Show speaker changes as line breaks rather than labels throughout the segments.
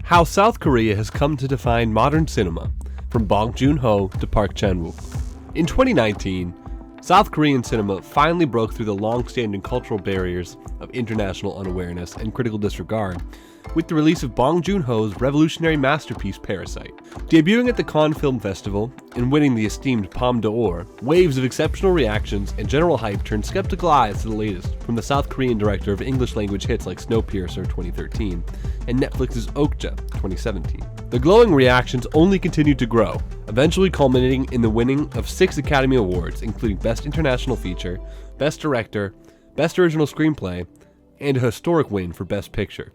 How South Korea has come to define modern cinema, from Bong Joon-ho to Park Chan-wook. In 2019, South Korean cinema finally broke through the long-standing cultural barriers of international unawareness and critical disregard with the release of Bong Joon-ho's revolutionary masterpiece Parasite. Debuting at the Cannes Film Festival and winning the esteemed Palme d'Or, waves of exceptional reactions and general hype turned skeptical eyes to the latest from the South Korean director of English-language hits like Snowpiercer 2013 and Netflix's Okja 2017. The glowing reactions only continued to grow, eventually culminating in the winning of 6 Academy Awards, including Best International Feature, Best Director, Best Original Screenplay, and a historic win for Best Picture.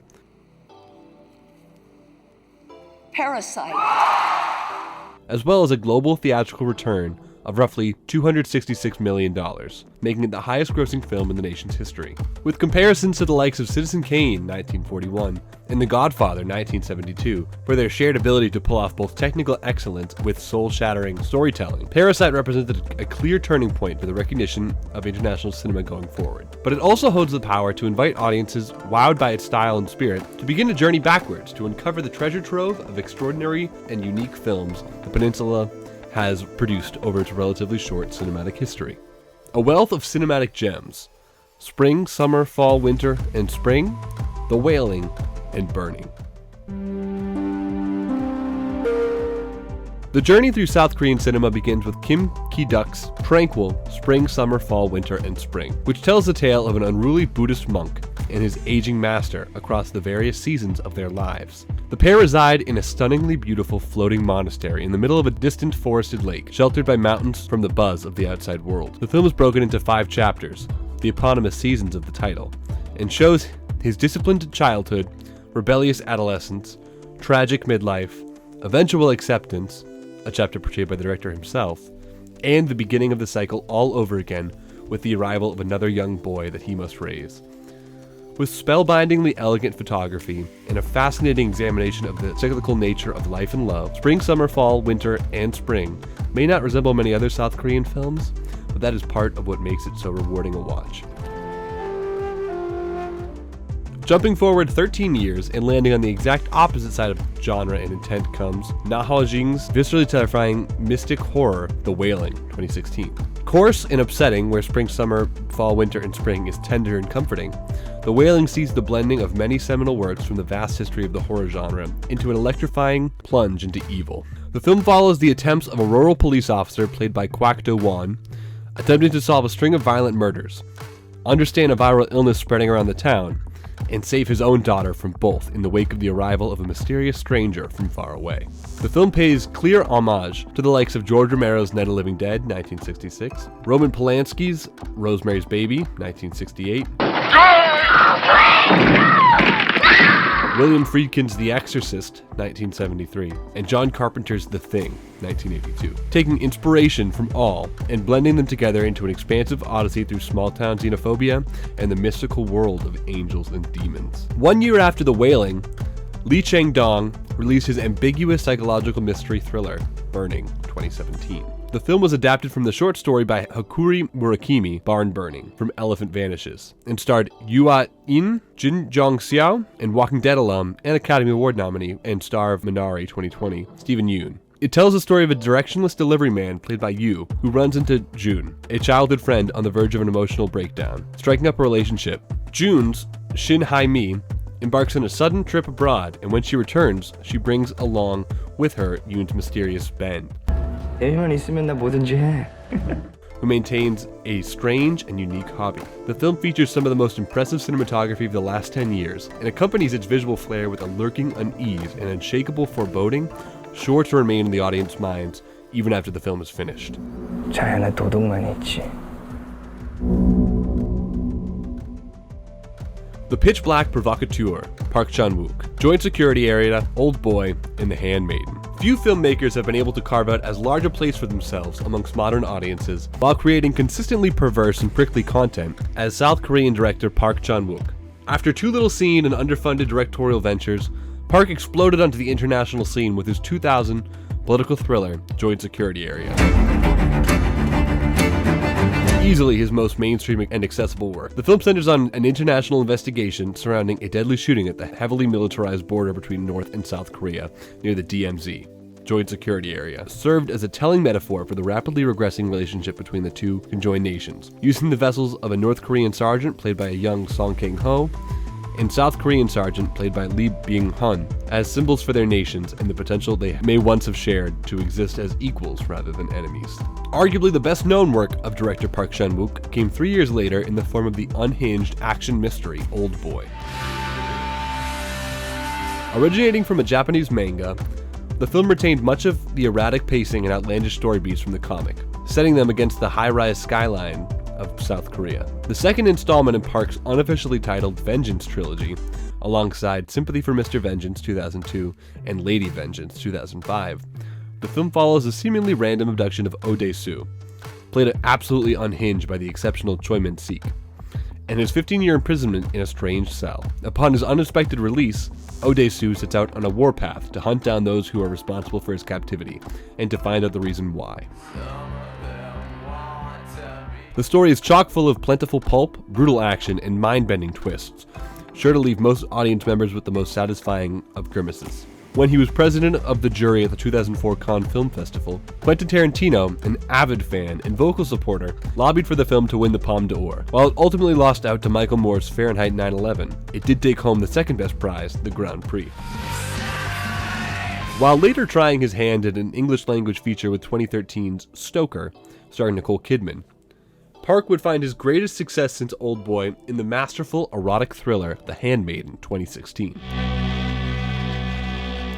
Parasite.
As well as a global theatrical return of roughly $266 million, making it the highest grossing film in the nation's history. With comparisons to the likes of Citizen Kane 1941 and The Godfather 1972 for their shared ability to pull off both technical excellence with soul-shattering storytelling, Parasite represented a clear turning point for the recognition of international cinema going forward. But it also holds the power to invite audiences wowed by its style and spirit to begin a journey backwards to uncover the treasure trove of extraordinary and unique films the peninsula has produced over its relatively short cinematic history. A wealth of cinematic gems: spring, summer, fall, winter, and spring, The Wailing, and Burning. The journey through South Korean cinema begins with Ki-duk's tranquil Spring, Summer, Fall, Winter, and Spring, which tells the tale of an unruly Buddhist monk and his aging master across the various seasons of their lives. The pair reside in a stunningly beautiful floating monastery in the middle of a distant forested lake, sheltered by mountains from the buzz of the outside world. The film is broken into 5 chapters, the eponymous seasons of the title, and shows his disciplined childhood, rebellious adolescence, tragic midlife, eventual acceptance, a chapter portrayed by the director himself, and the beginning of the cycle all over again with the arrival of another young boy that he must raise. With spellbindingly elegant photography and a fascinating examination of the cyclical nature of life and love, Spring, Summer, Fall, Winter, and Spring may not resemble many other South Korean films, but that is part of what makes it so rewarding a watch. Jumping forward 13 years and landing on the exact opposite side of genre and intent comes Na Hao-jing's viscerally terrifying mystic horror, The Wailing, 2016. Coarse and upsetting, where spring, summer, fall, winter, and spring is tender and comforting, The Wailing sees the blending of many seminal works from the vast history of the horror genre into an electrifying plunge into evil. The film follows the attempts of a rural police officer played by Kwak Do-won, attempting to solve a string of violent murders, understand a viral illness spreading around the town, and save his own daughter from both in the wake of the arrival of a mysterious stranger from far away. The film pays clear homage to the likes of George Romero's Night of the Living Dead, 1966, Roman Polanski's Rosemary's Baby, 1968, William Friedkin's The Exorcist, 1973, and John Carpenter's The Thing, 1982, taking inspiration from all and blending them together into an expansive odyssey through small-town xenophobia and the mystical world of angels and demons. 1 year after The Wailing, Chang-dong released his ambiguous psychological mystery thriller, Burning, 2017. The film was adapted from the short story by Hakuri Murakami, Barn Burning, from Elephant Vanishes, and starred Yoo In, Jin Jong-seok, and Walking Dead alum and Academy Award nominee and star of Minari 2020, Steven Yeun. It tells the story of a directionless delivery man played by Yoo, who runs into Jun, a childhood friend on the verge of an emotional breakdown. Striking up a relationship, Jun's Shin Hae-mi embarks on a sudden trip abroad, and when she returns, she brings along with her Yoon's mysterious band, who maintains a strange and unique hobby. The film features some of the most impressive cinematography of the last 10 years, and accompanies its visual flair with a lurking unease and unshakable foreboding, sure to remain in the audience's minds even after the film is finished. The pitch-black provocateur, Park Chan-wook, Joint Security Area, Old Boy, and The Handmaiden, Few filmmakers have been able to carve out as large a place for themselves amongst modern audiences while creating consistently perverse and prickly content as South Korean director Park Chan-wook. After too little seen and underfunded directorial ventures, Park exploded onto the international scene with his 2000 political thriller, Joint Security Area. Easily his most mainstream and accessible work. The film centers on an international investigation surrounding a deadly shooting at the heavily militarized border between North and South Korea near the DMZ, Joint Security Area, served as a telling metaphor for the rapidly regressing relationship between the two conjoined nations, using the vessels of a North Korean sergeant played by a young Song Kang-ho and South Korean sergeant played by Lee Byung-hun as symbols for their nations and the potential they may once have shared to exist as equals rather than enemies. Arguably the best known work of director Park Chan-wook came 3 years later in the form of the unhinged action mystery Old Boy. Originating from a Japanese manga, the film retained much of the erratic pacing and outlandish story beats from the comic, setting them against the high-rise skyline of South Korea. The second installment in Park's unofficially titled Vengeance trilogy, alongside Sympathy for Mr. Vengeance 2002 and Lady Vengeance 2005, the film follows a seemingly random abduction of Oh Dae-soo, played absolutely unhinged by the exceptional Choi Min-sik, and his 15-year imprisonment in a strange cell. Upon his unexpected release, Oh Dae-soo sets out on a warpath to hunt down those who are responsible for his captivity, and to find out the reason why. The story is chock full of plentiful pulp, brutal action, and mind-bending twists, sure to leave most audience members with the most satisfying of grimaces. When he was president of the jury at the 2004 Cannes Film Festival, Quentin Tarantino, an avid fan and vocal supporter, lobbied for the film to win the Palme d'Or. While it ultimately lost out to Michael Moore's Fahrenheit 9/11, it did take home the second best prize, the Grand Prix. While later trying his hand at an English-language feature with 2013's Stoker, starring Nicole Kidman, Park would find his greatest success since Old Boy in the masterful erotic thriller The Handmaiden 2016.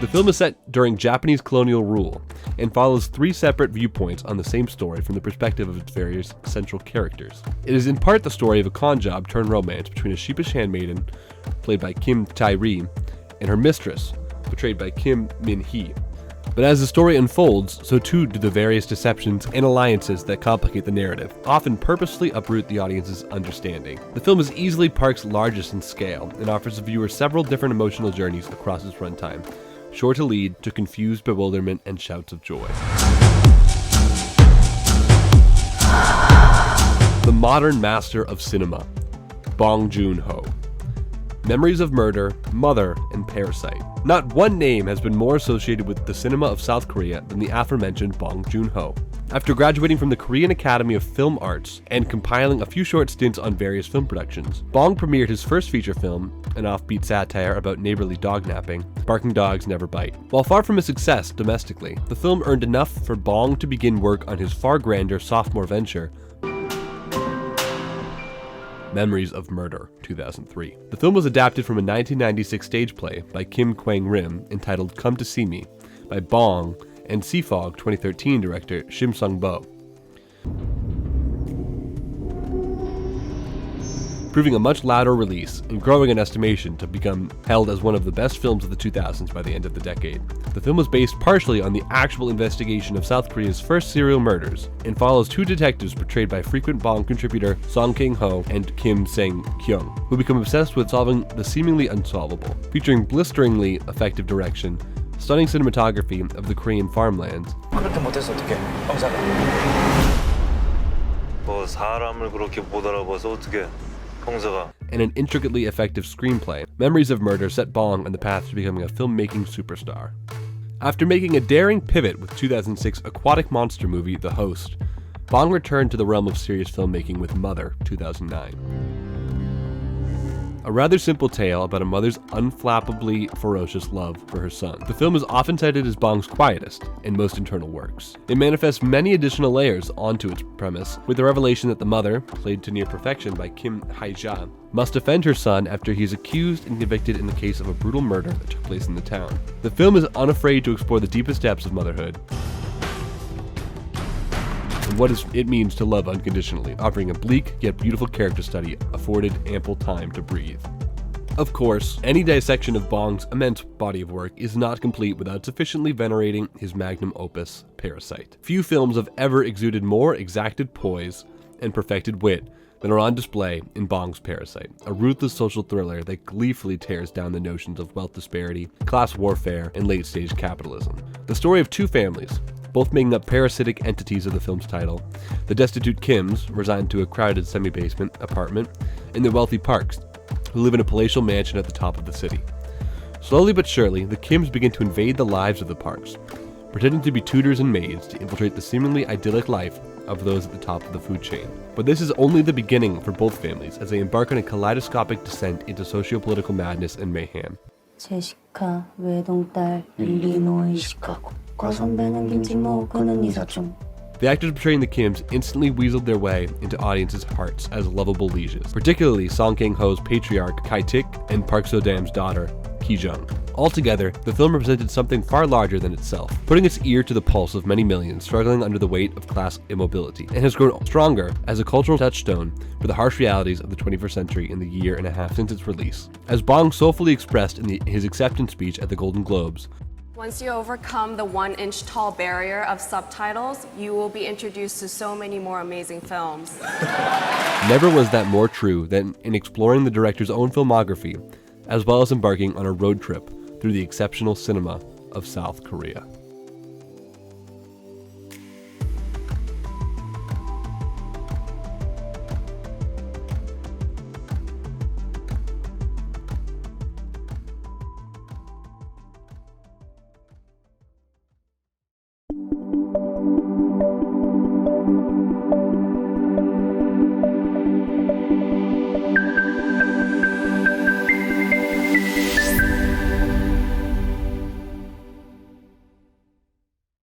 The film is set during Japanese colonial rule and follows 3 separate viewpoints on the same story from the perspective of its various central characters. It is in part the story of a con job turned romance between a sheepish handmaiden, played by Kim Tae-ri, and her mistress, portrayed by Kim Min-hee. But as the story unfolds, so too do the various deceptions and alliances that complicate the narrative, often purposely uproot the audience's understanding. The film is easily Park's largest in scale, and offers the viewer several different emotional journeys across its runtime, sure to lead to confused bewilderment and shouts of joy. The modern master of cinema, Bong Joon-ho. Memories of Murder, Mother, and Parasite. Not one name has been more associated with the cinema of South Korea than the aforementioned Bong Joon-ho. After graduating from the Korean Academy of Film Arts and compiling a few short stints on various film productions, Bong premiered his first feature film, an offbeat satire about neighborly dog napping, Barking Dogs Never Bite. While far from a success domestically, the film earned enough for Bong to begin work on his far grander sophomore venture, Memories of Murder, 2003. The film was adapted from a 1996 stage play by Kim Kwang-rim entitled Come to See Me by Bong and Seafog 2013 director Shim Sung-bo, proving a much louder release and growing in estimation to become held as one of the best films of the 2000s by the end of the decade. The film was based partially on the actual investigation of South Korea's first serial murders and follows 2 detectives portrayed by frequent Bong contributor Song Kang-ho and Kim Sang-kyung, who become obsessed with solving the seemingly unsolvable, featuring blisteringly effective direction, stunning cinematography of the Korean farmlands,
그렇게 못해서 어떡해, 형사가.
뭐 사람을 그렇게 못 알아봐서 어떡해.
and an intricately effective screenplay. Memories of Murder set Bong on the path to becoming a filmmaking superstar. After making a daring pivot with 2006 aquatic monster movie The Host, Bong returned to the realm of serious filmmaking with Mother, 2009. A rather simple tale about a mother's unflappably ferocious love for her son. The film is often cited as Bong's quietest and most internal works. It manifests many additional layers onto its premise, with the revelation that the mother, played to near perfection by Hye-ja, must defend her son after he is accused and convicted in the case of a brutal murder that took place in the town. The film is unafraid to explore the deepest depths of motherhood and what it means to love unconditionally, offering a bleak yet beautiful character study afforded ample time to breathe. Of course, any dissection of Bong's immense body of work is not complete without sufficiently venerating his magnum opus, Parasite. Few films have ever exuded more exacted poise and perfected wit than are on display in Bong's Parasite, a ruthless social thriller that gleefully tears down the notions of wealth disparity, class warfare, and late-stage capitalism. The story of two families, both making up parasitic entities of the film's title, the destitute Kims, resigned to a crowded semi-basement apartment, and the wealthy Parks, who live in a palatial mansion at the top of the city. Slowly but surely, the Kims begin to invade the lives of the Parks, pretending to be tutors and maids to infiltrate the seemingly idyllic life of those at the top of the food chain. But this is only the beginning for both families as they embark on a kaleidoscopic descent into socio-political madness and mayhem.
제시카 외동딸 일리노이 시카고 과선배는 김치모 그는 이사촌.
The actors portraying the Kims instantly weaseled their way into audiences' hearts as lovable lieges, particularly Song Kang-ho's patriarch Ki-duk and Park So-dam's daughter, Ki-jung. Altogether, the film represented something far larger than itself, putting its ear to the pulse of many millions struggling under the weight of class immobility, and has grown stronger as a cultural touchstone for the harsh realities of the 21st century in the year and a half since its release. As Bong soulfully expressed in his acceptance speech at the Golden Globes,
once you overcome the 1-inch tall barrier of subtitles, you will be introduced to so many more amazing films.
Never was that more true than in exploring the director's own filmography, as well as embarking on a road trip through the exceptional cinema of South Korea.